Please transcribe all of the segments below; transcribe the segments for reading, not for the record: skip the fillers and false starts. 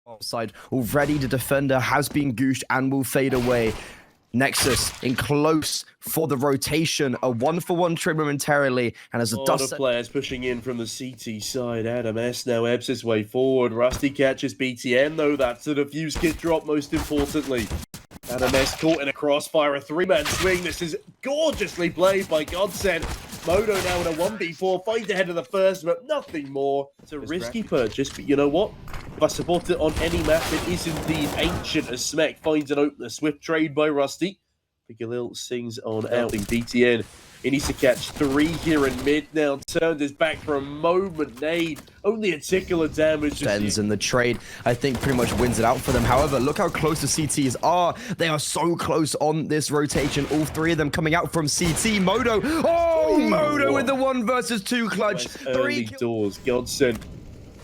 Offside already, the defender has been gooshed and will fade away. Nexus in close for the rotation, a 1-for-1 trade momentarily, and as a dust players pushing in from the CT side. Adam S now ebbs his way forward. Rusty catches BTN though. That's the defuse kit drop most importantly. Adam S caught in a crossfire, a three-man swing. This is gorgeously played by GODSENT. Modo now in a 1v4, fight ahead of the first, but nothing more. It's a risky purchase, but you know what? If I support it on any map, it is indeed ancient as Smek finds an opener. Swift trade by Rusty. Pigalil sings on out in BTN. He needs to catch 3 here in mid now. Turned his back for a moment. Nade. Only a tickle of damage. Ends in the trade, I think, pretty much wins it out for them. However, look how close the CTs are. They are so close on this rotation. All 3 of them coming out from CT. Modo. Oh, Modo with the 1 versus 2 clutch. Early doors. GODSENT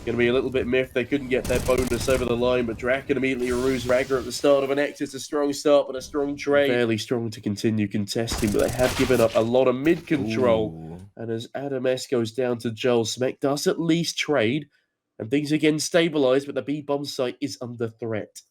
going to be a little bit miffed. They couldn't get their bonus over the line, but Draken immediately removes Ragger at the start of an Nexus. A strong start, but a strong trade. Fairly strong to continue contesting, but they have given up a lot of mid control. Ooh. And as Adam S goes down to Joel, Smek does at least trade, and things again stabilize, but the B-bomb site is under threat.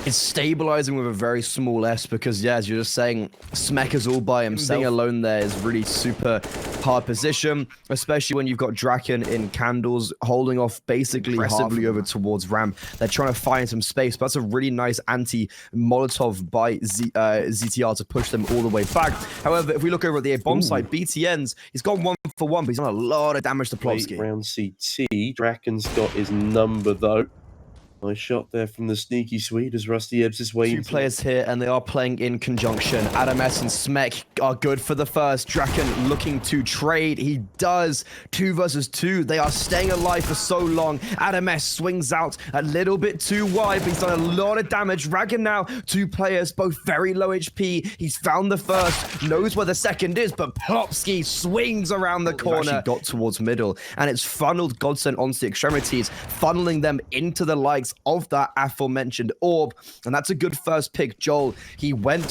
It's stabilizing with a very small S because, yeah, as you're just saying, Smek is all by himself. Being alone there is really super hard position, especially when you've got Draken in candles holding off basically aggressively over towards ramp. They're trying to find some space, but that's a really nice anti-Molotov by ZTR to push them all the way back. However, if we look over at the A-bomb side, BTN's, he's gone 1 for 1, but he's done a lot of damage to Plopsky. Round CT, Draken's got his number though. Nice shot there from the sneaky Swede as Rusty ebbs his way. 2 players here, and they are playing in conjunction. Adam S and Smek are good for the first. Draken looking to trade. He does. 2 versus 2. They are staying alive for so long. Adam S swings out a little bit too wide, but he's done a lot of damage. Dragon now, 2 players, both very low HP. He's found the first, knows where the second is, but Plopsky swings around the corner. Actually got towards middle, and it's funneled GODSENT onto the extremities, funneling them into the likes of that aforementioned orb, and that's a good first pick. Joel, he went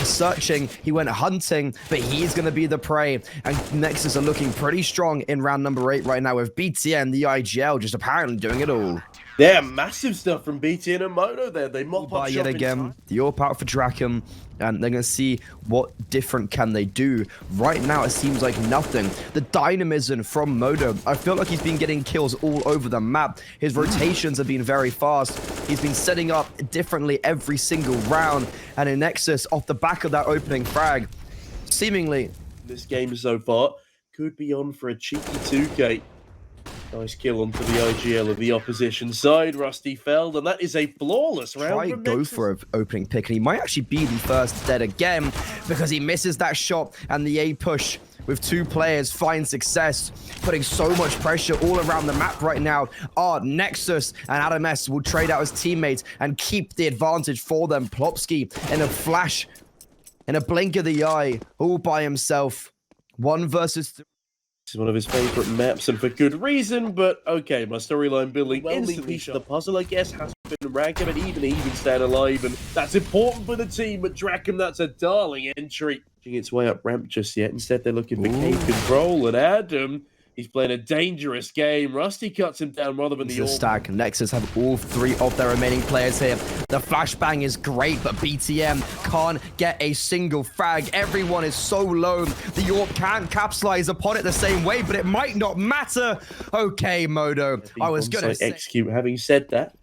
searching, he went hunting, but he's going to be the prey, and Nexus are looking pretty strong in round number 8 right now with BTN, the IGL, just apparently doing it all. Yeah, massive stuff from BTN and Modo there. They mop up yet again. The AWP out for Draken, and they're going to see what different can they do. Right now, it seems like nothing. The dynamism from Modo, I feel like he's been getting kills all over the map. His rotations have been very fast. He's been setting up differently every single round, and in Nexus, off the back of that opening frag, seemingly this game so far could be on for a cheeky 2K. Nice kill onto the IGL of the opposition side. Rusty felled, and that is a flawless round. Try go for an opening pick, and he might actually be the first dead again because he misses that shot, and the A push with 2 players finds success, putting so much pressure all around the map right now. Nexus and Adam S will trade out his teammates and keep the advantage for them. Plopsky in a flash, in a blink of the eye, all by himself. 1 versus 3. This is one of his favorite maps, and for good reason, but okay, my storyline building instantly piece of the puzzle, I guess, has been Ragger, but even staying alive, and that's important for the team, but Draken, that's a darling entry. Its way up ramp just yet. Instead, they're looking for cave control, and Adam, he's playing a dangerous game. Rusty cuts him down rather than the stack. Nexus have all 3 of their remaining players here. The flashbang is great, but BTM can't get a single frag. Everyone is so low. The AWP can't capitalize upon it the same way, but it might not matter. Okay, Modo. I was gonna say execute. Having said that,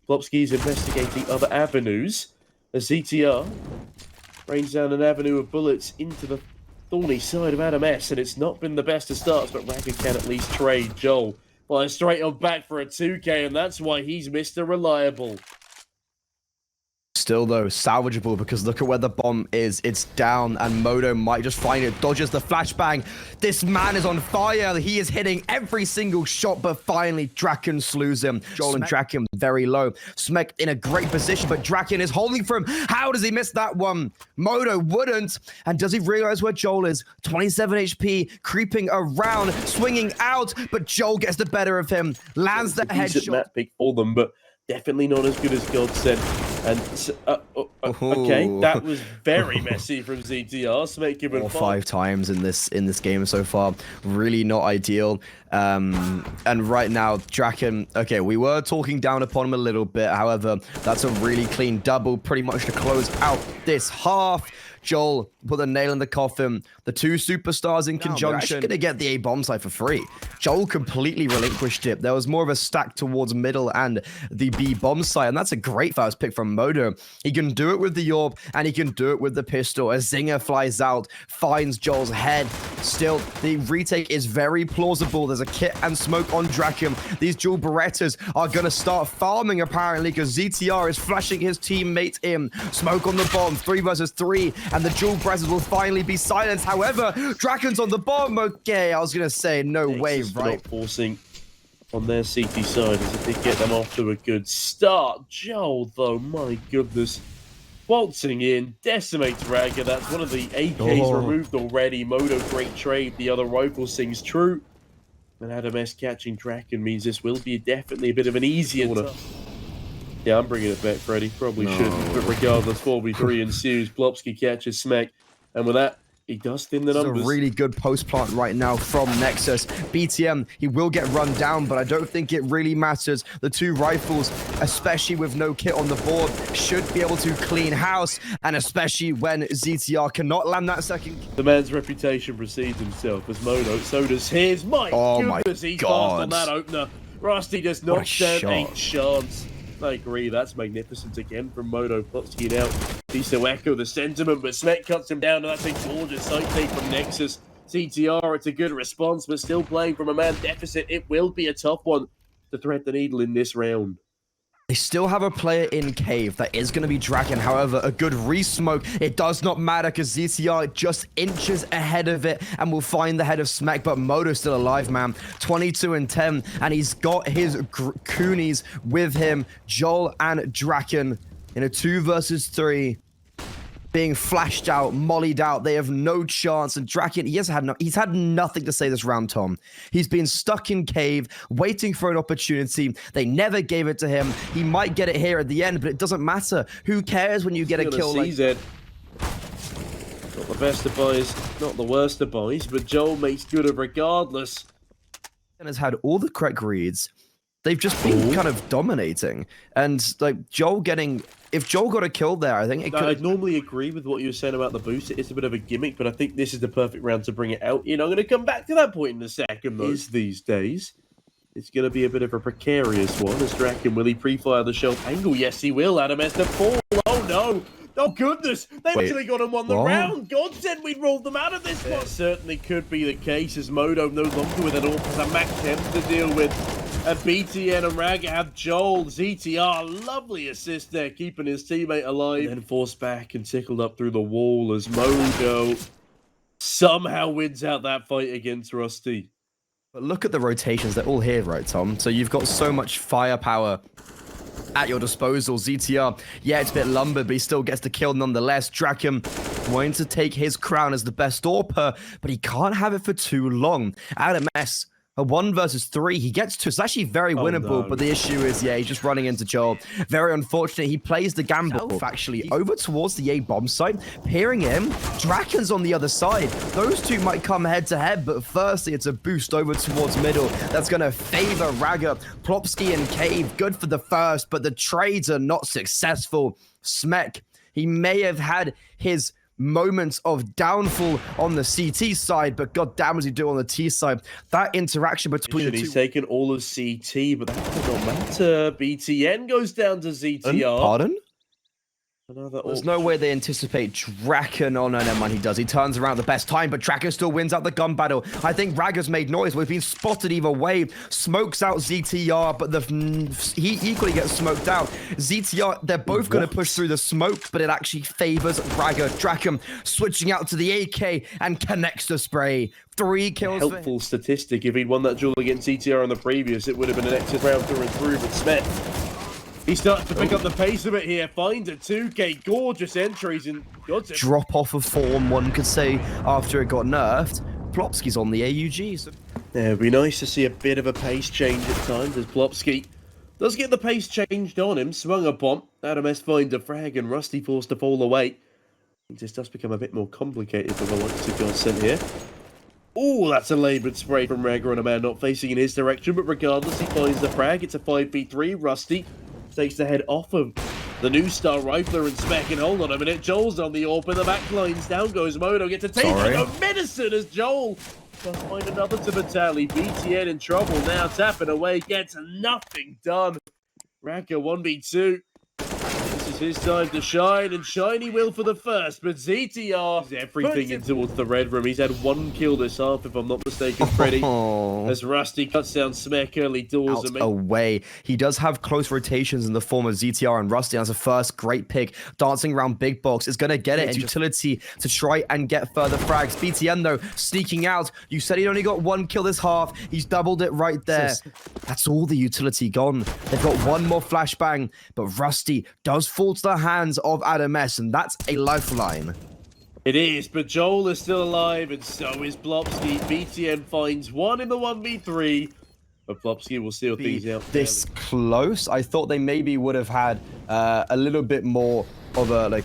Plopsky's investigating other avenues. The CTR rains down an avenue of bullets into the thorny side of Adam S, and it's not been the best of starts, but Ragger can at least trade. Joel flying straight on back for a 2K, and that's why he's Mr. Reliable. Still, though, salvageable because look at where the bomb is. It's down, and Modo might just find it. Dodges the flashbang. This man is on fire. He is hitting every single shot, but finally, Draken slews him. Joel and Draken very low. Smek in a great position, but Draken is holding for him. How does he miss that one? Modo wouldn't. And does he realize where Joel is? 27 HP, creeping around, swinging out, but Joel gets the better of him. Lands the headshot. Map pick for them, but definitely not as good as GODSENT. And okay, that was very messy from ZTR. Smek given 5 times in this game so far. Really not ideal. And right now, Draken. Okay, we were talking down upon him a little bit. However, that's a really clean double, pretty much to close out this half. Joel put the nail in the coffin. The 2 superstars in conjunction are going to get the A bomb site for free. Joel completely relinquished it. There was more of a stack towards middle and the B bomb site, and that's a great first pick from Modo. He can do it with the Orb, and he can do it with the pistol. A Zinger flies out, finds Joel's head. Still, the retake is very plausible. There's a kit and smoke on Draken. These dual Berettas are going to start farming, apparently, because ZTR is flashing his teammate in. Smoke on the bomb, 3 versus 3. And the dual Berettas will finally be silenced. However, Draken's on the bomb. Okay, I was going to say, no way, right? Not forcing on their CT side as if they get them off to a good start. Joel, though, my goodness. Waltzing in, decimates Raga. That's one of the AKs removed already. Modo, great trade. The other rifle sings true. And Adam S catching Draken means this will be definitely a bit of an easier one. Yeah, I'm bringing it back, Freddy. Probably shouldn't. But regardless, 4v3 ensues. Plopsky catches Smek. And with that, he does thin the numbers. It's a really good post plant right now from Nexus. BTM, he will get run down, but I don't think it really matters. The 2 rifles, especially with no kit on the board, should be able to clean house, and especially when ZTR cannot land that second. The man's reputation precedes himself as Modo. So does his. My goodness, he's fast on that opener. Rusty does not stand a chance. I agree, that's magnificent again from Modo. Plopsky now needs to echo the sentiment, but Smek cuts him down, and that's a gorgeous side take from Nexus. CTR, it's a good response, but still playing from a man deficit. It will be a tough one to thread the needle in this round. They still have a player in cave that is going to be Draken. However, a good re-smoke, it does not matter because ZTR just inches ahead of it and will find the head of Smek, but Modo's still alive, man. 22 and 10, and he's got his Coonies with him. Joel and Draken in a 2 versus 3. Being flashed out, mollied out. They have no chance. And Draken, he's had nothing to say this round, Tom. He's been stuck in cave, waiting for an opportunity. They never gave it to him. He might get it here at the end, but it doesn't matter. Who cares when you get a kill like that? Not the best of buys, not the worst of buys, but Joel makes good of regardless. And has had all the correct reads. They've just been kind of dominating. And like Joel getting... If Joel got a kill there, I think it could... I'd normally agree with what you were saying about the boost. It's a bit of a gimmick, but I think this is the perfect round to bring it out. You know, I'm going to come back to that point in a second, though. These days, it's going to be a bit of a precarious one. As Draken, will he pre-fire the shelf angle? Yes, he will. Adam has to fall. Oh, no. Oh, goodness. They've actually got him on the round. GODSENT, we'd rolled them out of this one. Certainly could be the case as Modo no longer with an AWP as a Mac 10 to deal with. And BTN and Raga have Joel. ZTR, lovely assist there, keeping his teammate alive. And then forced back and tickled up through the wall as Modo somehow wins out that fight against Rusty. But look at the rotations. They're all here, right, Tom? So you've got so much firepower at your disposal. ZTR, yeah, it's a bit lumbered, but he still gets the kill nonetheless. Draken wanting to take his crown as the best AWPer, but he can't have it for too long. Adam S, a 1 versus 3, he gets 2. It's actually very winnable, but the issue is, yeah, he's just running into Joel. Very unfortunate. He plays the gamble, actually, over towards the A bomb site. Peering him, Draken's on the other side. Those 2 might come head to head, but firstly, it's a boost over towards middle. That's going to favor Raga. Plopsky and Cave, good for the first, but the trades are not successful. Smek, he may have had his moments of downfall on the CT side, but god damn does he do on the T side. That interaction between the 2. He's taken all of CT, but that does not matter. BTN goes down to ZTR. Pardon? There's no way they anticipate Draken. Oh, no, never mind, he does. He turns around at the best time, but Draken still wins out the gun battle. I think Raga's made noise. We've been spotted either way. Smokes out ZTR, but he equally gets smoked out. ZTR, they're both going to push through the smoke, but it actually favors Raga. Draken switching out to the AK and connects the spray. 3 kills. Helpful statistic. If he'd won that duel against ZTR on the previous, it would have been an exit round through and through, but Smith, he starts to pick up the pace of it here, finds a 2K, gorgeous entries in GODSENT. Drop off of form, one could say, after it got nerfed. Plopsky's on the AUG. So. Yeah, it'd be nice to see a bit of a pace change at times as Plopsky Does get the pace changed on him, swung a bomb. AdamS finds a frag and Rusty forced to fall away. This does become a bit more complicated for the likes of GODSENT here. Oh, that's a laboured spray from Ragger on a man not facing in his direction, but regardless, he finds the frag. It's a 5v3. Rusty takes the head off of the new star rifler and Smek, and hold on a minute, Joel's on the AWP in the back lines. Down goes Modo, gets a take no medicine as Joel does find another to the tally. BTN in trouble now, tapping away, gets nothing done. Ragger 1v2. This is his time to shine, and shiny will for the first, but ZTR is everything in towards the red room. He's had 1 kill this half, if I'm not mistaken, Freddy. As Rusty cuts down Smek early doors. Out away. He does have close rotations in the form of ZTR and Rusty as a first great pick. Dancing around big box is going to get it in utility to try and get further frags. BTN, though, sneaking out. You said he only got 1 kill this half. He's doubled it right there. That's all the utility gone. They've got 1 more flashbang, but Rusty does fall to the hands of AdamS, and that's a lifeline. It is, but Joel is still alive, and so is Plopsky. BTN finds 1 in the 1v3, but Plopsky will seal things out. This close, I thought they maybe would have had a little bit more of a, I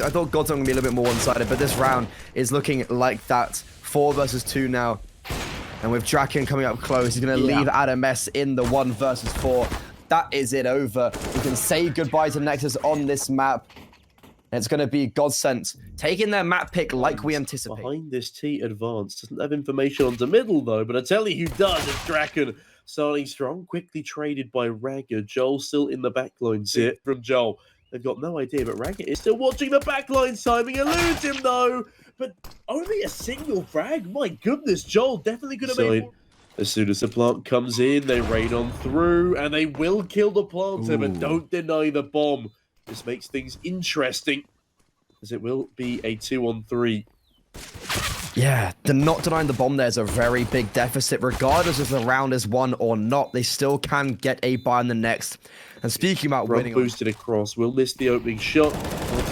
thought GODSENT would be a little bit more one-sided, but this round is looking like that. 4 versus 2 now. And with Draken coming up close, he's going to leave AdamS in the 1 versus 4. That is it over. We can say goodbye to Nexus on this map. And it's going to be GODSENT taking their map pick like we anticipate. Behind this T advance. Doesn't have information on the middle, though. But I tell you who does. It's Draken. Starting strong. Quickly traded by Ragger. Joel still in the backline. Sit from Joel. They've got no idea, but Ragger is still watching the backline. Timing eludes him, though. But only a single frag? My goodness. Joel definitely could have made more. As soon as the plant comes in, they raid on through, and they will kill the planter, but don't deny the bomb. This makes things interesting, as it will be a 2-on-3. Yeah, not denying the bomb there's a very big deficit. Regardless if the round is won or not, they still can get a buy in the next. And speaking about winning... boosted across, will miss the opening shot.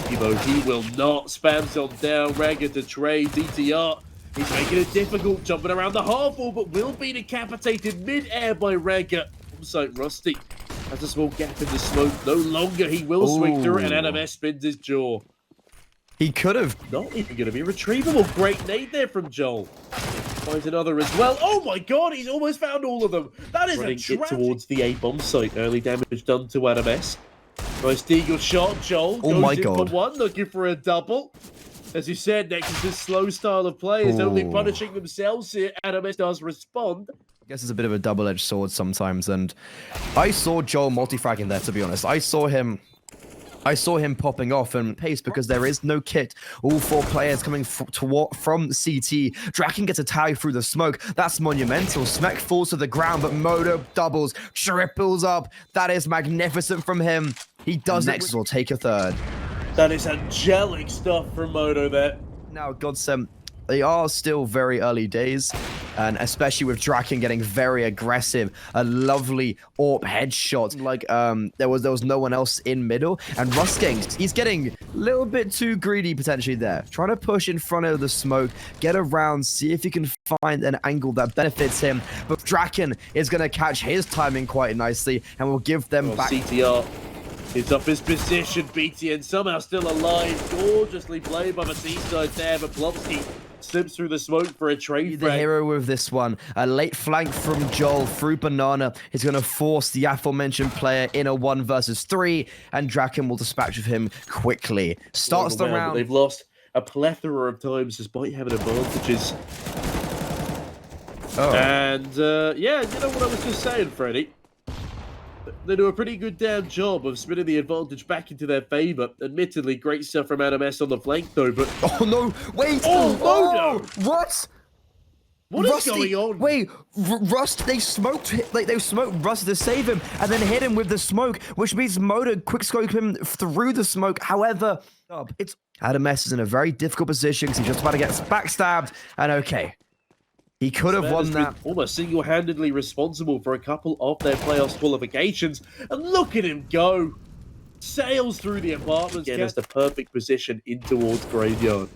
He will not. Spams on down, Ragger to trade, DTR. He's making it difficult, jumping around the half wall, but will be decapitated mid-air by Ragger. Bombsite Rusty has a small gap in the smoke. No longer, he will swing through it, and AdamS spins his jaw. He could have. Not even going to be retrievable. Great nade there from Joel. Finds another as well. Oh my god, he's almost found all of them. That is a tragic... towards the A bomb site. Early damage done to AdamS. Nice deagle shot. Joel goes in for 1, looking for a double. As you said, Nexus' slow style of play is only punishing themselves here. AdamS does respond. I guess it's a bit of a double-edged sword sometimes, and I saw Joel multi-fragging there, to be honest. I saw him popping off and pace because there is no kit. All 4 players coming from CT. Draken gets a tag through the smoke. That's monumental. Smek falls to the ground, but Modo doubles, triples up. That is magnificent from him. He does. Nexus will take a 3rd. That is angelic stuff from Modo there. Now, GODSENT, they are still very early days, and especially with Draken getting very aggressive. A lovely AWP headshot, like there was no one else in middle, and he's getting a little bit too greedy potentially there. Trying to push in front of the smoke, get around, see if he can find an angle that benefits him. But Draken is going to catch his timing quite nicely, and will give them back. CTR. It's up his position, BTN somehow still alive, gorgeously played by the C-side there, but Plopsky slips through the smoke for a trade. The hero with this one, a late flank from Joel through Banana is going to force the aforementioned player in a 1 versus 3, and Draken will dispatch of him quickly. Starts the round. They've lost a plethora of times despite having advantages. And yeah, you know what I was just saying, Freddy? They do a pretty good damn job of spinning the advantage back into their favor. Admittedly, great stuff from AdamS on the flank, though, but... Oh, no! Wait! Oh, no! What? What is going on? Wait, Rust, they smoked Rust to save him, and then hit him with the smoke, which means Moda quickscope him through the smoke. However, it's AdamS is in a very difficult position because he's just about to get backstabbed, and okay. He could have won that. Almost single-handedly responsible for a couple of their playoffs qualifications. And look at him go. Sails through the apartments. Again, has the perfect position in towards Graveyard.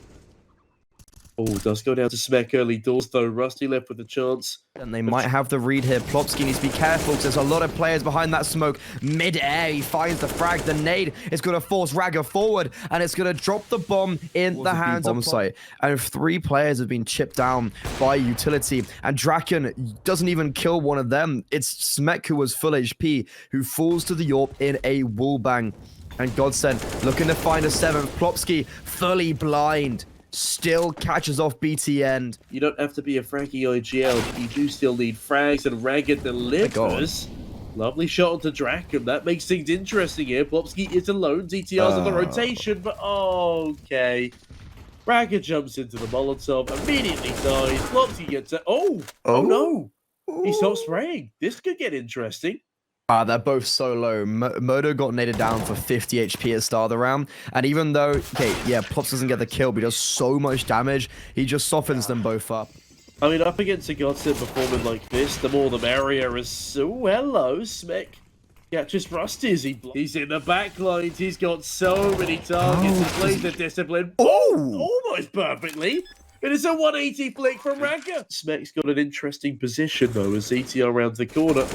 Oh, does go down to Smek early doors, though. Rusty left with a chance. And they might have the read here. Plopsky needs to be careful because there's a lot of players behind that smoke. Mid-air, he finds the frag. The nade is going to force Ragger forward, and it's going to drop the bomb in the hands of site. And 3 players have been chipped down by utility, and Draken doesn't even kill one of them. It's Smek, who was full HP, who falls to the AWP in a wallbang. And GODSENT looking to find a 7th. Plopsky fully blind. Still catches off BTN. You don't have to be a fraggy IGL, but you do still need frags, and Ragger delivers. Lovely shot onto Draken. That makes things interesting here. Plopsky is alone. DTR's on the rotation, but okay. Ragger jumps into the Molotov, immediately dies. Plopsky gets it. Oh no. He stops spraying. This could get interesting. They're both so low. Modo got naded down for 50 HP at the start of the round. And even though, okay, yeah, Plops doesn't get the kill, but he does so much damage, he just softens them both up. I mean, up against a GODSENT performing like this, the more the merrier. Oh, hello, Smek. Catches Rusty as he's in the back lines. He's got so many targets. He plays the discipline. Almost perfectly. It is a 180 flick from Ragger. Smek's got an interesting position, though, as ETR rounds the corner.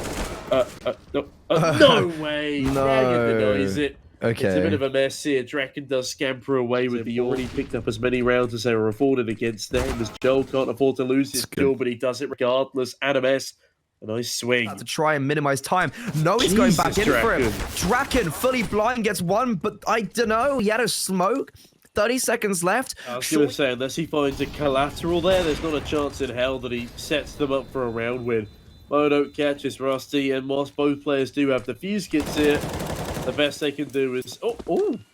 No way. No. Ragger denies it. Okay. It's a bit of a mess here. Draken does scamper away with the already picked up as many rounds as they were afforded against them, as Joel can't afford to lose his kill, but he does it regardless. AdamS, a nice swing. To try and minimize time. No, he's going back in for him. Draken, fully blind, gets one, but I don't know. He had a smoke. 30 seconds left. I was going to say, unless he finds a collateral there's not a chance in hell that he sets them up for a round win. Modo catches Rusty, and whilst both players do have the fuse kits here, the best they can do is...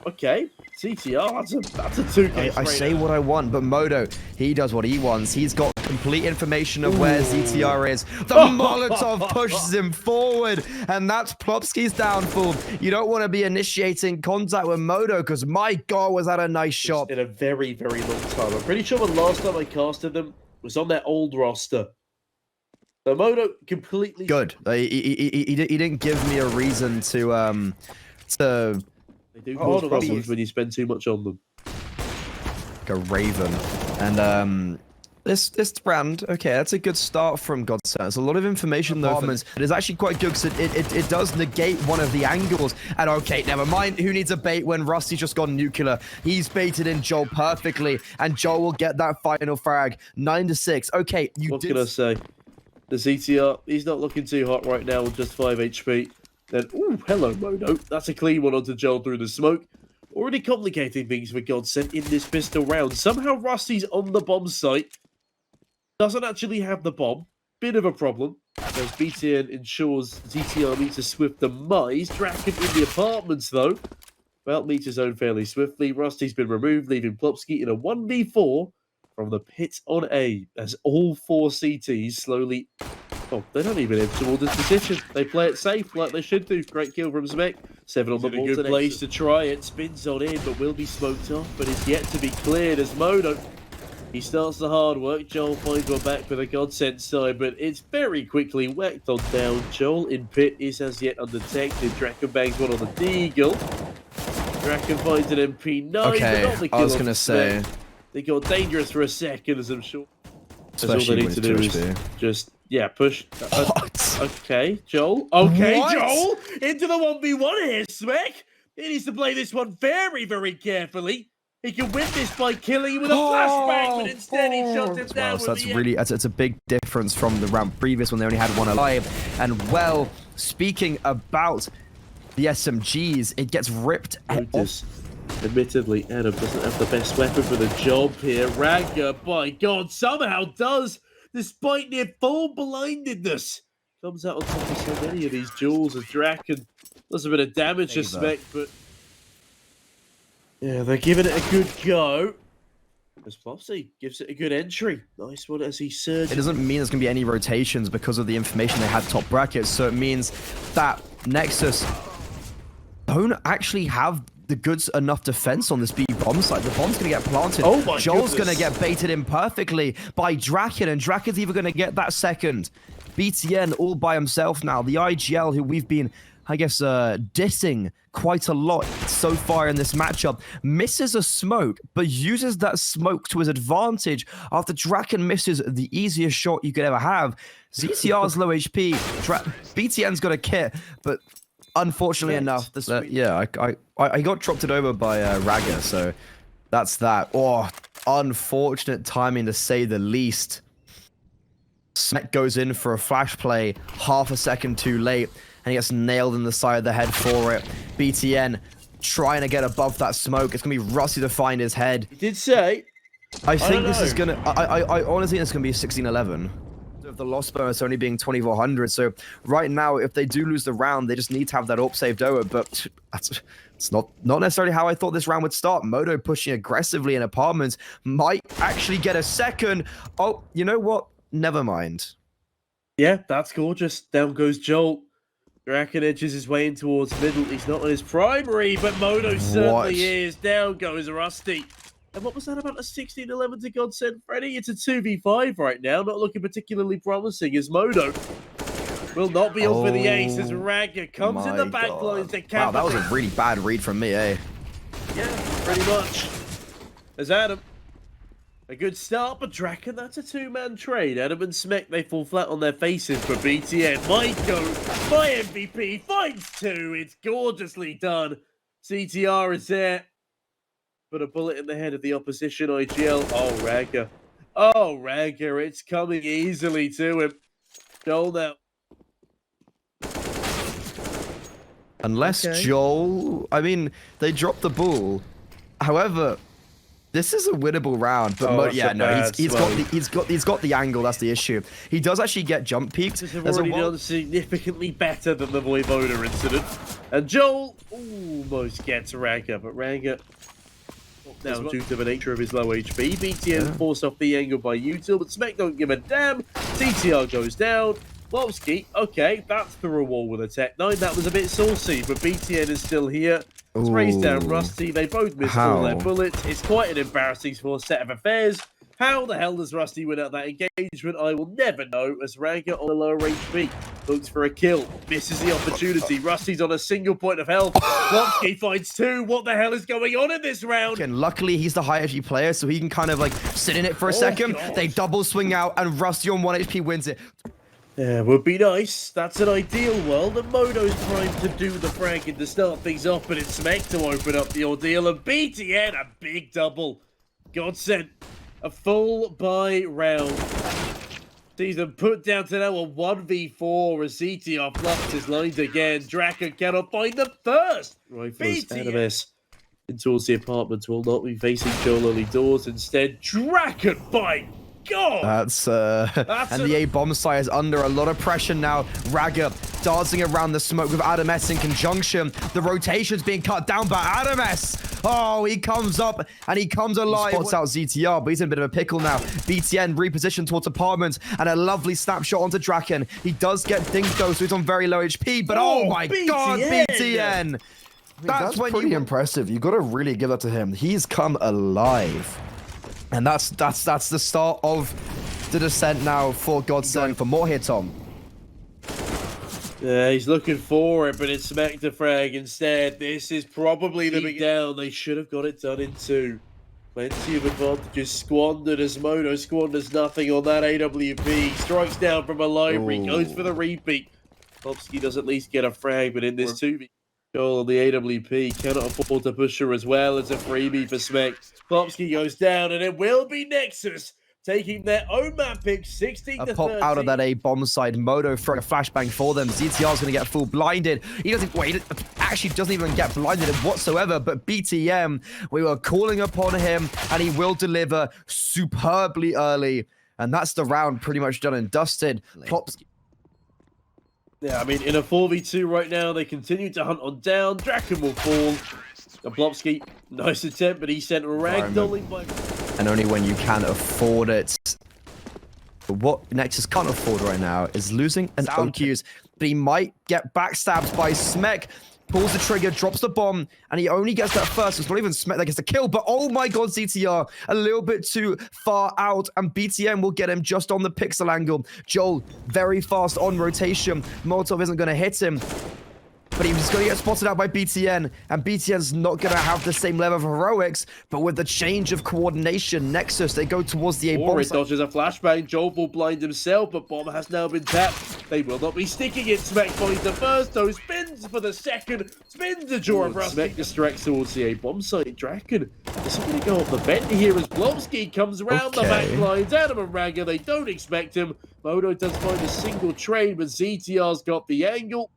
okay. CTR, that's a 2K. I say what I want, but Modo, he does what he wants. He's got complete information of where ZTR is. The Molotov pushes him forward, and that's Plopsky's downfall. You don't want to be initiating contact with Modo, because my God, was that a nice shot. In a very, very long time. I'm pretty sure the last time I casted them was on their old roster. So Modo completely... Good. He didn't give me a reason to... They do cause problems when you spend too much on them. Like a Raven. And this round, okay, that's a good start from GODSENT. There's a lot of information though. It is actually quite good because it does negate one of the angles. And okay, never mind. Who needs a bait when Rusty's just gone nuclear? He's baited in Joel perfectly, and Joel will get that final frag. 9-6. Okay, what can I say? The ZTR, he's not looking too hot right now with just 5 HP. Then, hello, Modo. That's a clean one onto Joel through the smoke. Already complicating things for GODSENT in this pistol round. Somehow Rusty's on the bomb site. Doesn't actually have the bomb. Bit of a problem. As BTN ensures ZTR meets a swift demise. Draken in the apartments, though. Well, meets his own fairly swiftly. Rusty's been removed, leaving Plopsky in a 1v4 from the pit on A. As all 4 CTs slowly... they don't even head towards this position. They play it safe like they should do. Great kill from Smek. 7 on the ball. Good place to try it. Spins on in, but will be smoked off. But is yet to be cleared as Modo. He starts the hard work. Joel finds one back for the GODSENT side, but it's very quickly whacked on down. Joel in pit is as yet undetected. Draken bangs one on the Deagle. Draken finds an MP9. Okay, but not the kill I was going to say... They got dangerous for a second, as I'm sure. That's all Especially they need to do is just... Yeah, push. Okay, Joel. Okay, What? Joel! Into the 1v1 here, Smek! He needs to play this one very, very carefully. He can win this by killing him with a flashbang, but instead he shot him down with it's a big difference from the round previous when they only had one alive. And well, speaking about the SMGs, it gets ripped off. Admittedly, Adam doesn't have the best weapon for the job here. Ragger, by God, somehow does! Despite near full blindedness, comes out on top of so many of these duels as Draken does a bit of damage to Smek, but yeah, they're giving it a good go. As Plopsy gives it a good entry. Nice one as he surges. It doesn't mean there's going to be any rotations because of the information they had top brackets, so it means that Nexus don't actually have the good enough defense on this B bomb site. The bomb's going to get planted. Oh my Joel's going to get baited in perfectly by Draken, and Draken's even going to get that second. BTN all by himself now. The IGL, who we've been I guess, dissing quite a lot so far in this matchup. Misses a smoke, but uses that smoke to his advantage after Draken misses the easiest shot you could ever have. ZTR's low HP, BTN's got a kit, but unfortunately enough, I got dropped it over by Raga, so that's that. Oh, unfortunate timing to say the least. Smek goes in for a flash play, half a second too late, and he gets nailed in the side of the head for it. BTN trying to get above that smoke. It's going to be Rusty to find his head. He did say. I think this is going to... I honestly think it's going to be 16-11. Of the loss bonus only being 2,400. So right now, if they do lose the round, they just need to have that AWP saved over. But it's not necessarily how I thought this round would start. Modo pushing aggressively in apartments might actually get a second. Oh, you know what? Never mind. Yeah, that's gorgeous. Down goes Joel. Draken edges his way in towards middle. He's not on his primary, but Modo certainly is. Down goes Rusty. And what was that about a 16-11 to GODSENT, Freddy? It's a 2v5 right now, not looking particularly promising as Modo will not be on for the ace as Raga comes in the back lines to cap. Wow, that was a really bad read from me, eh? Yeah, pretty much. As Adam, a good start, but Draken, that's a two-man trade. Adam and Smek, they fall flat on their faces, but BTN might go. My MVP finds two. It's gorgeously done. CTR is there. Put a bullet in the head of the opposition, HiGHL. Oh, Raga. Oh, Raga, it's coming easily to him. Joel now. Unless Joel... I mean, they dropped the ball. However... This is a winnable round, but yeah, no, he's got the angle. That's the issue. He does actually get jump peaked. Have already done significantly better than the Voivoda incident, and Joel almost gets Raga, but Raga now due to the nature of his low HP. BTN forced off the angle by Util, but Smek don't give a damn. CTR goes down. Lopsky, okay, that's through a wall with a Tech 9. That was a bit saucy, but BTN is still here. It's raised down Rusty. They both missed all their bullets. It's quite an embarrassing set of affairs. How the hell does Rusty win out that engagement? I will never know, as Raga on a lower HP looks for a kill. Misses the opportunity. Rusty's on a single point of health. Lopsky finds two. What the hell is going on in this round? And luckily, he's the high HP player, so he can kind of like sit in it for a second. God. They double swing out, and Rusty on 1 HP wins it. Yeah, would be nice. That's an ideal world. And Modo's primed to do the fragging to start things off, but it's Smek to open up the ordeal. And BTN, a big double. GODSENT, a full buy round. Sees them put down to now a 1v4 as CTR fluffs his lines again. Draken cannot find the first. Rifles, NMS in towards the apartment will not be facing Joel early doors. Instead, Draken by God! That's and the A-bomb side is under a lot of pressure now. Raga dancing around the smoke with Adam S in conjunction. The rotation's being cut down by Adam S. Oh, he comes up and he comes alive. He spots out ZTR, but he's in a bit of a pickle now. BTN repositioned towards apartments and a lovely snapshot onto Draken. He does get dinged though, so he's on very low HP, but oh my God, BTN! That's pretty impressive. You got to really give that to him. He's come alive. And that's the start of the descent now for GODSENT. For more here, Tom. Yeah, he's looking for it, but it's Smek to frag instead. This is probably the big down. They should have got it done in two. Plenty of advantages squandered as Modo squanders nothing on that AWP. Strikes down from a library, goes for the repeat. Lopsky does at least get a frag, but in this 2v, Joel on the AWP cannot afford to push her as well as a freebie for Smek. Lopsky goes down, and it will be Nexus taking their own map pick, 16 to 30. Pop out of that A-bomb side. Modo throwing a flashbang for them. ZTR's going to get full blinded. He doesn't even get blinded whatsoever. But BTM, we were calling upon him, and he will deliver superbly early. And that's the round pretty much done and dusted. Plopsky. Yeah, I mean, in a 4v2 right now, they continue to hunt on down. Draken will fall. And Plopsky, nice attempt, but he sent ragdolling by... And only when you can afford it. But what Nexus can't afford right now is losing an OQs. But he might get backstabbed by Smek. Pulls the trigger, drops the bomb, and he only gets that first. It's not even Smek that gets the kill, but oh my God, ZTR, a little bit too far out, and BTM will get him just on the pixel angle. Joel, very fast on rotation. Molotov isn't going to hit him. But but he's going to get spotted out by BTN, and BTN's not going to have the same level of heroics, but with the change of coordination, Nexus, they go towards the A bomb. It dodges a flashbang. Joel will blind himself, but bomb has now been tapped. They will not be sticking it. Smek finds the first, though, spins for the second, spins the jaw of Rusty. Smek distracts towards the A bomb site. Draken is going to go off the vent here as Blobsky comes around the back lines. Adam and Raga, they don't expect him. Modo does find a single trade, but ZTR's got the angle.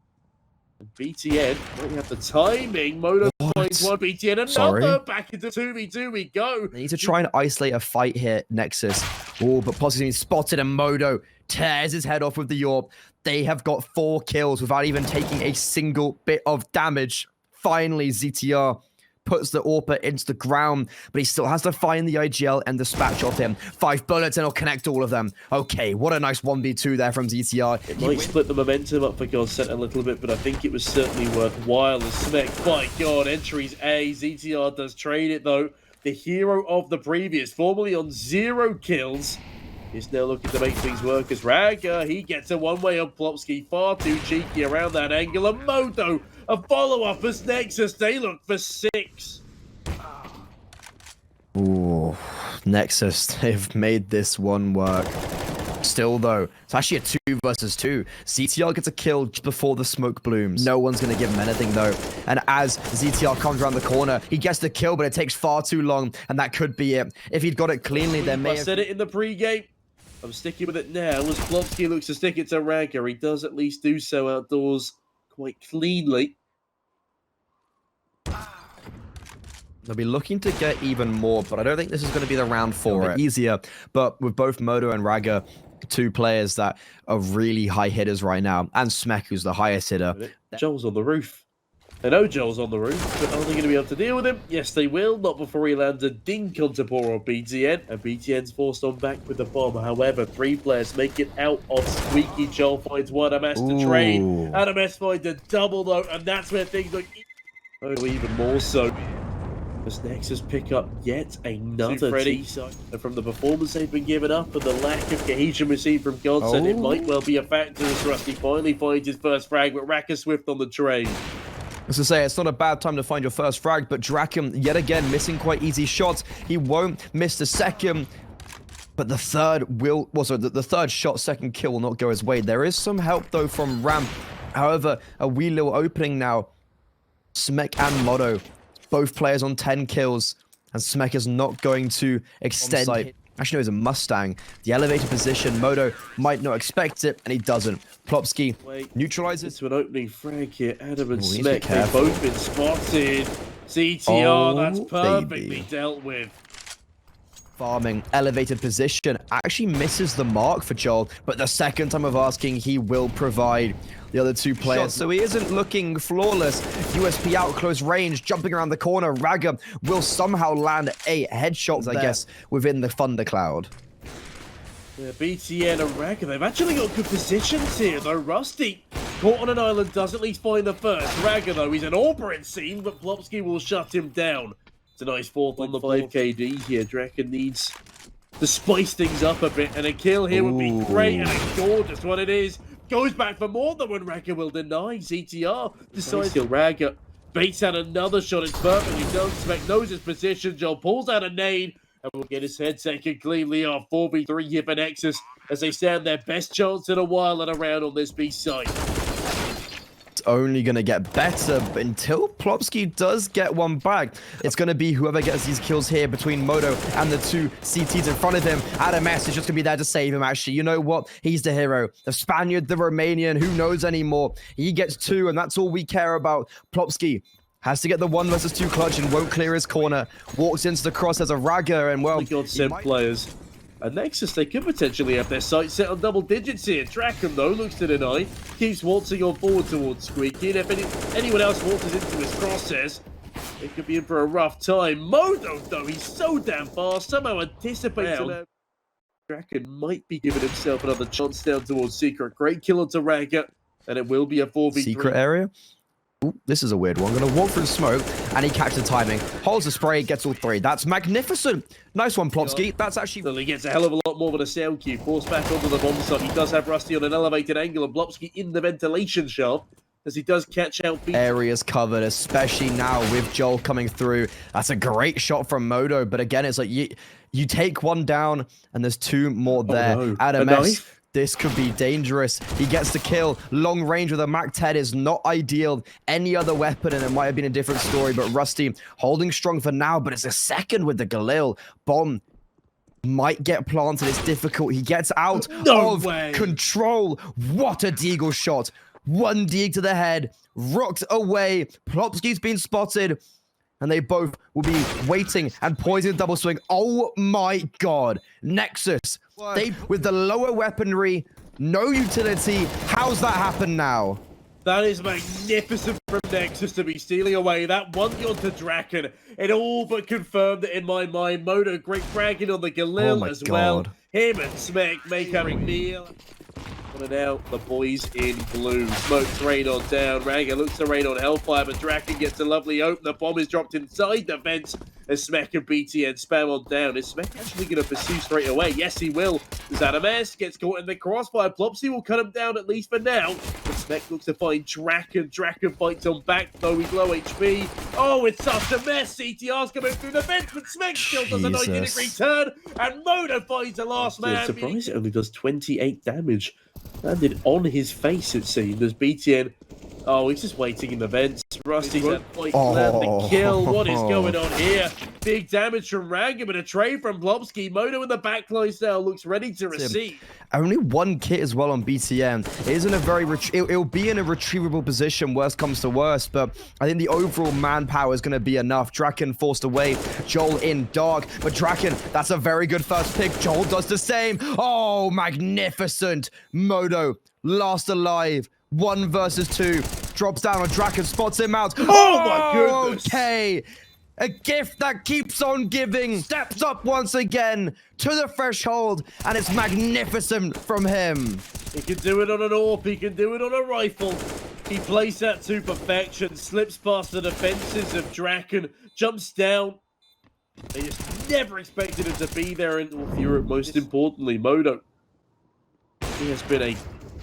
And BTN might have the timing. Modo finds one. BTN another. Back into 2v2 we go. They need to try and isolate a fight here, Nexus. Oh, but Posse's been spotted, and Modo tears his head off with the Orb. They have got 4 kills without even taking a single bit of damage. Finally, ZTR puts the AWPer into the ground, but he still has to find the IGL and dispatch of him. 5 bullets and he'll connect all of them. Okay, what a nice 1v2 there from ZTR. It might split the momentum up for GODSENT a little bit, but I think it was certainly worthwhile. As Smek, my God, entries A. ZTR does trade it though. The hero of the previous, formerly on 0 kills, is now looking to make things work as Raga, he gets a one-way on Plopsky, far too cheeky around that angle, and Modo, a follow-up as Nexus, they look for 6. Ooh, Nexus, they've made this one work. Still though, it's actually a 2 versus 2. ZTR gets a kill just before the smoke blooms. No one's going to give him anything though. And as ZTR comes around the corner, he gets the kill, but it takes far too long, and that could be it. If he'd got it cleanly, there may have... I said it in the pre-game. I'm sticking with it now as Plopsky looks to stick it to Raga. He does at least do so outdoors quite cleanly. They'll be looking to get even more, but I don't think this is going to be the round for it. Easier, but with both Modo and Raga, 2 players that are really high hitters right now, and Smek, who's the highest hitter. Joel's on the roof. They know Joel's on the roof, but are they going to be able to deal with him? Yes, they will. Not before he lands a dink onto poor old BTN. And BTN's forced on back with the bomb. However, 3 players make it out of squeaky. Joel finds one. Adamas to trade. Adamas finds a double, though, and that's where things look even more so. As Nexus pick up yet another T-side. And from the performance they've been given up and the lack of cohesion received from GODSENT, it might well be a factor as Rusty finally finds his first frag, but Raka Swift on the trade. As to say, it's not a bad time to find your first frag, but Draken, yet again, missing quite easy shots. He won't miss the second, but the third will... Well, sorry, the third shot, second kill will not go his way. There is some help, though, from Ram. However, a wee little opening now. Smek and Modo, both players on 10 kills, and Smek is not going to extend... Actually, no, it's a Mustang. The elevated position, Modo might not expect it, and he doesn't. Plopsky neutralizes. To an opening frag here. Adam and Smek, they've both been spotted. CTR, that's perfectly dealt with. Farming, elevated position, actually misses the mark for Joel, but the second time of asking, he will provide the other 2 players. So he isn't looking flawless. USP out, close range, jumping around the corner. Raga will somehow land a headshot, I guess, within the thundercloud. Yeah, BTN and Raga, they've actually got good positions here, though. Rusty, caught on an island, does at least find the first. Raga, though, he's an AWPer, it seems, but Plopsky will shut him down. It's a nice 4th on the 5 KD here. Draken needs to spice things up a bit, and a kill here would be great, and a gorgeous one it is. Goes back for more than when Raga will deny. ZTR decides to kill Raga. Baits out another shot. It's perfectly done. Smek knows his position. Joel pulls out a nade and will get his head taken cleanly off. 4v3 here for Nexus as they stand their best chance in a while at a round on this B side. Only going to get better, but until Plopsky does get one back, it's going to be whoever gets these kills here between Modo and the 2 CTs in front of him. Adamas is just going to be there to save him, actually. You know what? He's the hero. The Spaniard, the Romanian, who knows anymore? He gets 2, and that's all we care about. Plopsky has to get the 1 versus 2 clutch and won't clear his corner. Walks into the cross as a Raga, and well... GODSENT players. And Nexus, they could potentially have their sights set on double digits here. Draken, though, looks to deny. Keeps waltzing on forward towards Squeaky. And if anyone else waltzes into his crosshairs, it could be in for a rough time. Modo, though, he's so damn fast. Somehow anticipates it. Draken might be giving himself another chance down towards Secret. Great kill onto Raga. And it will be a 4v3. Secret area? Ooh, this is a weird one. Gonna walk through smoke, and he catches the timing. Holds the spray, gets all 3. That's magnificent. Nice one, Plopsky. That's actually... Well, he gets a hell of a lot more than a sound cue. Forced back onto the bomb site. He does have Rusty on an elevated angle, and Plopsky in the ventilation shaft. as he does catch out BTN. Areas covered, especially now with Joel coming through. That's a great shot from Modo, but again, it's like you take one down and there's two more there. No. Adam A S, knife? this could be dangerous. He gets the kill. Long range with a Mac-10 is not ideal. Any other weapon, and it might have been a different story, but Rusty holding strong for now, but it's a second with the Galil. Bomb might get planted. It's difficult. He gets out of control. What a deagle shot. One deag to the head. Rocked away. Plopsky's been spotted. And they both will be waiting and poising the double swing. Oh my god. Nexus. They with the lower weaponry, no utility. How's that happen now? That is magnificent from Nexus to be stealing away that one onto Draken. It all but confirmed it in my mind. Modo, great fragging on the Galil as well. Him and Smek make a meal. And now the boys in blue. Smoke's rain on down. Raga looks to rain on Hellfire, but Draken gets a lovely open. The bomb is dropped inside the vents as Smek and BTN spam on down. Is Smek actually going to pursue straight away? Yes, he will. As Adam S gets caught in the crossfire. Plopsy will cut him down at least for now. But Smek looks to find Draken. Draken fights on back, though he's low HP. Oh, it's such a mess. CTR's coming through the vents, but Smek still does a 90-degree turn. And Modo finds the last man. Surprise, it only does 28 damage. Landed on his face, it seemed, as BTN... Oh, he's just waiting in the vents. Rusty's at point land the kill. What is going on here? Big damage from Ranga, but a trade from Blobsky. Modo in the backline now looks ready to receive. Only one kit as well on BTN. It isn't a very... It'll be in a retrievable position, worst comes to worst, but I think the overall manpower is going to be enough. Draken forced away. Joel in dark, but Draken, that's a very good first pick. Joel does the same. Oh, magnificent. Modo, last alive. 1 versus 2. Drops down on Draken, spots him out. Oh my goodness. Okay. A gift that keeps on giving. Steps up once again to the threshold. And it's magnificent from him. He can do it on an AWP. He can do it on a rifle. He plays that to perfection. Slips past the defenses of Draken. Jumps down. They just never expected him to be there in North Europe. Most importantly, Modo. He has been a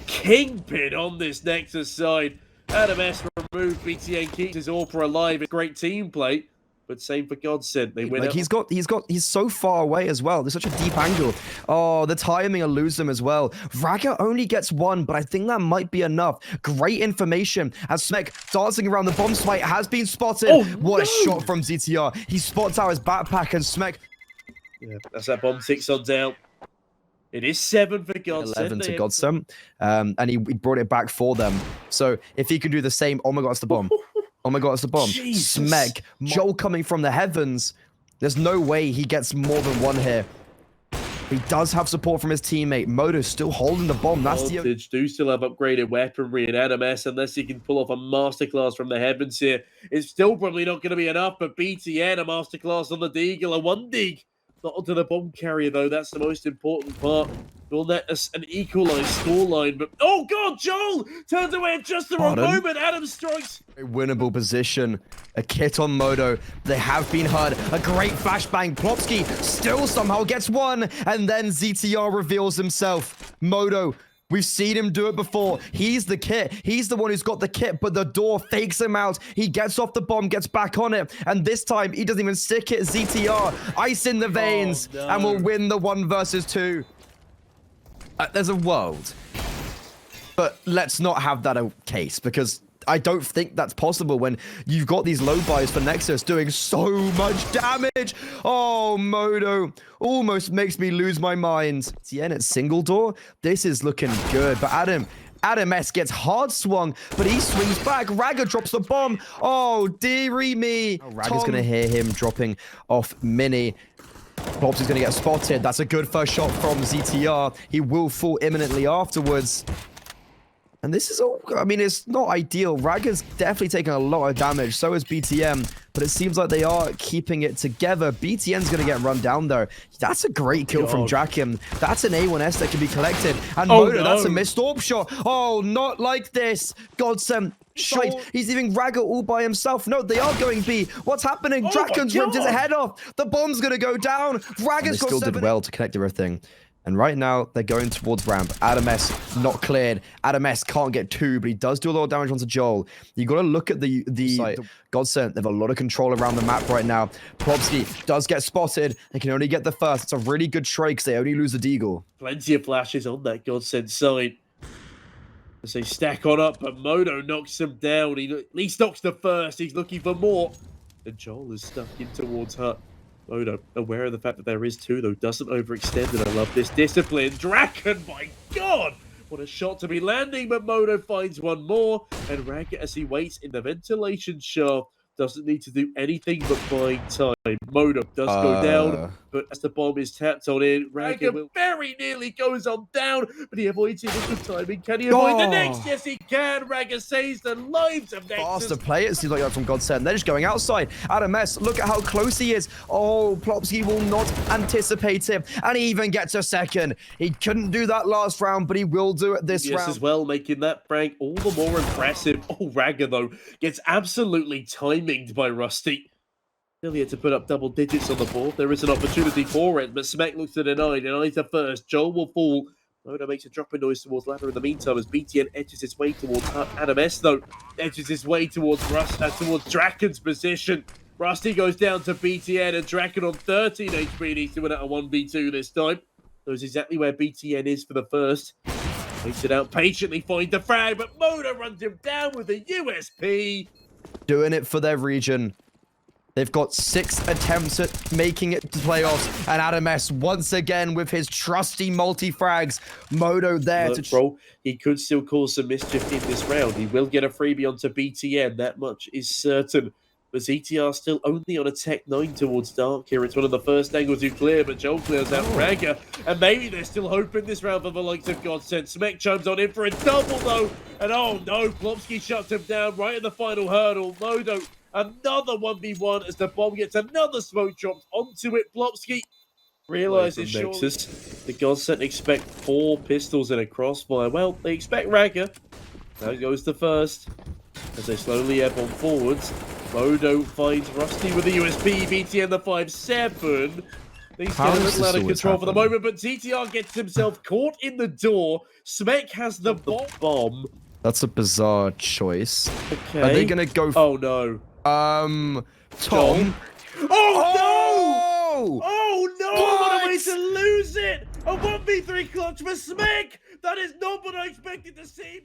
kingpin on this Nexus side. Adam S removed. BTN keeps his AWP alive. A great team play. But same for GODSENT. They win. Like he's so far away as well. There's such a deep angle. Oh, the timing will lose them as well. Raga only gets 1, but I think that might be enough. Great information as Smek dancing around the bomb site has been spotted. Oh, what a shot from ZTR. He spots out his backpack and Smek. Yeah, that's that bomb 6 on down. It is 7 for GODSENT. 11 to GODSENT. And he brought it back for them. So if he can do the same, oh my god, it's the bomb. Oh my god, it's the bomb. Jesus. Smek, Joel coming from the heavens. There's no way he gets more than 1 here. He does have support from his teammate. Moto's still holding the bomb. That's the... do still have upgraded weaponry in Adam S, unless he can pull off a masterclass from the heavens here. It's still probably not going to be enough, but BTN, a masterclass on the Deagle, a 1 dig. Not onto the bomb carrier, though. That's the most important part. Will net us an equalized scoreline, but... Oh, God, Joel turns away at just the wrong moment. Adam strikes. A winnable position. A kit on Modo. They have been hurt. A great flashbang. Plopsky still somehow gets 1, and then ZTR reveals himself. Modo, we've seen him do it before. He's the kit. He's the one who's got the kit, but the door fakes him out. He gets off the bomb, gets back on it, and this time he doesn't even stick it. ZTR, ice in the veins, and will win the 1 versus 2. There's a world, but let's not have that a case, because I don't think that's possible when you've got these low buys for Nexus doing so much damage. Oh, Modo almost makes me lose my mind. TN at single door. This is looking good, but Adam S gets hard swung, but he swings back. Raga drops the bomb. Oh, dearie me. Oh, Raga's going to hear him dropping off Mini. Pops is going to get spotted. That's a good first shot from ZTR. He will fall imminently afterwards. And this is all, I mean, it's not ideal. Raga's definitely taking a lot of damage. So is BTM. But it seems like they are keeping it together. BTN's going to get run down, though. That's a great kill from Draken. That's an A1S that can be collected. And Modo, that's a missed AWP shot. Oh, not like this. GODSENT. Shite. He's leaving Raga all by himself. No, they are going B. What's happening? Draken's ripped his head off. The bomb's going to go down. Raga's got 7. They still did well to connect everything. And right now, they're going towards ramp. AdamS not cleared. AdamS can't get 2, but he does do a lot of damage onto Joel. You got to look at the site. GODSENT, they have a lot of control around the map right now. Plopsky does get spotted. They can only get the first. It's a really good trade because they only lose the deagle. Plenty of flashes on that GODSENT side. As they stack on up, but Modo knocks him down. He at least knocks the first. He's looking for more. And Joel is stuck in towards Hut. Modo, aware of the fact that there is 2, though, doesn't overextend, and I love this discipline. Draken, my God! What a shot to be landing, but Modo finds one more. And Raga, as he waits in the ventilation shaft, doesn't need to do anything but buying time. Modo does go down, but as the bomb is tapped on in, Raga very nearly goes on down, but he avoids initial timing. Can he avoid the next? Yes, he can. Raga saves the lives of Nexus. Faster play, it seems like that from GODSENT. They're just going outside. AdamS, look at how close he is. Oh, Plopsky will not anticipate him, and he even gets a second. He couldn't do that last round, but he will do it this round. As well, making that prank all the more impressive. Oh, Raga, though, gets absolutely timinged by Rusty. Still had to put up double digits on the board. There is an opportunity for it, but Smek looks to deny the first. Joel will fall. Modo makes a dropping noise towards ladder in the meantime as BTN edges his way towards AdamS, though. Edges his way towards towards Draken's position. Rusty goes down to BTN, and Draken on 13 HP needs to win out a 1v2 this time. Knows exactly where BTN is for the first. Waits it out patiently, find the frag, but Modo runs him down with a USP. Doing it for their region. They've got 6 attempts at making it to playoffs, and AdamS once again with his trusty multi-frags. Modo there to... Bro, he could still cause some mischief in this round. He will get a freebie onto BTN, that much is certain. But ZTR still only on a Tech 9 towards Dark here. It's one of the first angles you clear, but Joel clears out Raga. And maybe they're still hoping this round for the likes of GODSENT. Smek chimes on in for a double, though. And oh no, Plopsky shuts him down right at the final hurdle. Modo, another 1v1 as the bomb gets another smoke dropped onto it. Plopsky realizes surely the GODSENT expect 4 pistols in a crossfire. Well, they expect Raga. Now goes the first. As they slowly ebb on forwards. Modo finds Rusty with the USP, BTN the 5-7. These get a little out of control for the moment, but TTR gets himself caught in the door. Smek has the bomb. That's a bizarre choice. Okay. Are they gonna go? Oh no. Tom. Oh no! Oh! Oh no! What a way to lose it! A 1v3 clutch for Smek! That is not what I expected to see.